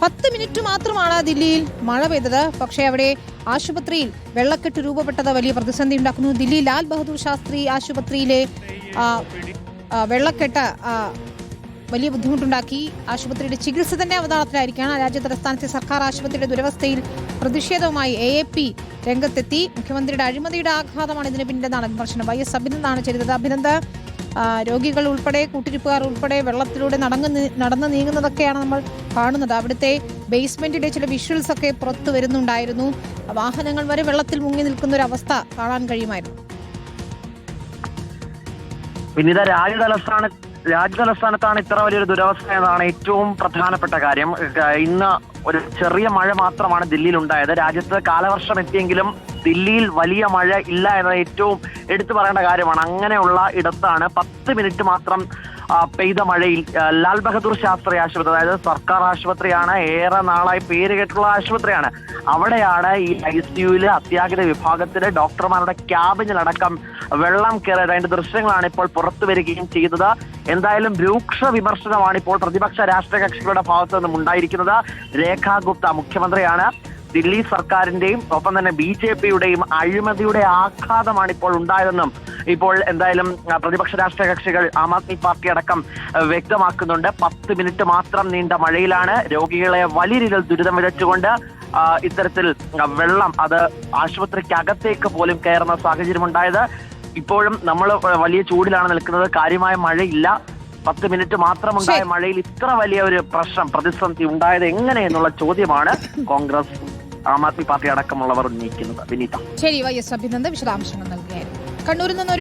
10 minute മാത്രമാണ് ദില്ലിയിൽ മഴ പെയ്തത്. പക്ഷേ അവിടെ ആശുപത്രിയിൽ വെള്ളക്കെട്ട് രൂപപ്പെട്ടത് വലിയ പ്രതിസന്ധി ഉണ്ടാക്കുന്നു. ദില്ലി ലാൽ ബഹദൂർ ശാസ്ത്രി ആശുപത്രിയിലെ വെള്ളക്കെട്ട് വലിയ ബുദ്ധിമുട്ടുണ്ടാക്കി. ആശുപത്രിയുടെ ചികിത്സ തന്നെ അവതാളത്തിലായിരിക്കുകയാണ്. രാജ്യതലസ്ഥാനത്തെ സർക്കാർ ആശുപത്രിയുടെ ദുരവസ്ഥയിൽ പ്രതിഷേധവുമായി AAP രംഗത്തെത്തി. മുഖ്യമന്ത്രിയുടെ അഴിമതിയുടെ ആഘാതമാണ് ഇതിന് പിന്നിലെന്നാണ് വിമർശനം. YS അഭിനന്ദാണ് ചെയ്തത്. അഭിനന്ദ്, രോഗികൾ ഉൾപ്പെടെ കൂട്ടിരിപ്പുകാർ ഉൾപ്പെടെ വെള്ളത്തിലൂടെ നടന്ന് നീങ്ങുന്നതൊക്കെയാണ് നമ്മൾ കാണുന്നത്. അവിടുത്തെ ബേസ്മെന്റിന്റെ ചില വിഷ്വൽസ് ഒക്കെ പുറത്തു വരുന്നുണ്ടായിരുന്നു. വാഹനങ്ങൾ വരെ വെള്ളത്തിൽ മുങ്ങി നിൽക്കുന്ന ഒരു അവസ്ഥ കാണാൻ കഴിയുമായിരുന്നു. പിന്നീട് രാജ്യതലസ്ഥാനത്താണ് ഇത്ര വലിയൊരു ദുരവസ്ഥ എന്നതാണ് ഏറ്റവും പ്രധാനപ്പെട്ട കാര്യം. ഇന്ന് ഒരു ചെറിയ മഴ മാത്രമാണ് ദില്ലിയിൽ ഉണ്ടായത്. രാജ്യത്ത് കാലവർഷം എത്തിയെങ്കിലും ദില്ലിയിൽ വലിയ മഴ ഇല്ല എന്നത് ഏറ്റവും എടുത്തു പറയേണ്ട കാര്യമാണ്. അങ്ങനെയുള്ള ഇടത്താണ് 10 മിനിറ്റ് മാത്രം പെയ്ത മഴയിൽ ലാൽ ബഹദൂർ ശാസ്ത്രി ആശുപത്രി, അതായത് സർക്കാർ ആശുപത്രിയാണ്, ഏറെ നാളായി പേര് കേട്ടുള്ള ആശുപത്രിയാണ്. അവിടെയാണ് ഈ ICUവിലെ അത്യാഹിത വിഭാഗത്തിലെ ഡോക്ടർമാരുടെ ക്യാബിനിലടക്കം വെള്ളം കയറിയത്. അതിന്റെ ദൃശ്യങ്ങളാണ് ഇപ്പോൾ പുറത്തു വരികയും ചെയ്തത്. എന്തായാലും രൂക്ഷ വിമർശനമാണ് ഇപ്പോൾ പ്രതിപക്ഷ രാഷ്ട്രീയ കക്ഷികളുടെ ഭാഗത്തു നിന്നും ഉണ്ടായിരിക്കുന്നത്. രേഖാ ഗുപ്ത മുഖ്യമന്ത്രിയാണ്. ദില്ലി സർക്കാരിന്റെയും ഒപ്പം തന്നെ BJPയുടെയും അഴിമതിയുടെ ആഘാതമാണ് ഇപ്പോൾ ഉണ്ടായതെന്നും ഇപ്പോൾ എന്തായാലും പ്രതിപക്ഷ രാഷ്ട്രീയ കക്ഷികൾ ആം ആദ്മി പാർട്ടി അടക്കം വ്യക്തമാക്കുന്നുണ്ട്. 10 മിനിറ്റ് മാത്രം നീണ്ട മഴയിലാണ് രോഗികളെ വലിയ രീതിയിൽ ദുരിതം വിതച്ചുകൊണ്ട് ഇത്തരത്തിൽ വെള്ളം അത് ആശുപത്രിക്കകത്തേക്ക് പോലും കയറുന്ന സാഹചര്യം ഉണ്ടായത്. ഇപ്പോഴും നമ്മൾ വലിയ ചൂടിലാണ് നിൽക്കുന്നത്. കാര്യമായ മഴയില്ല. 10 മിനിറ്റ് മാത്രമുണ്ടായ മഴയിൽ ഇത്ര വലിയ ഒരു പ്രതിസന്ധി ഉണ്ടായത് എങ്ങനെയെന്നുള്ള ചോദ്യമാണ് കോൺഗ്രസ്, ആം ആദ്മി പാർട്ടി അടക്കമുള്ളവർ ഉന്നയിക്കുന്നത്. വിനീത. ശരി, YS അഭിനന്ദ വിശദാംശങ്ങൾ നൽകിയായിരുന്നു. കണ്ണൂരിൽ നിന്ന്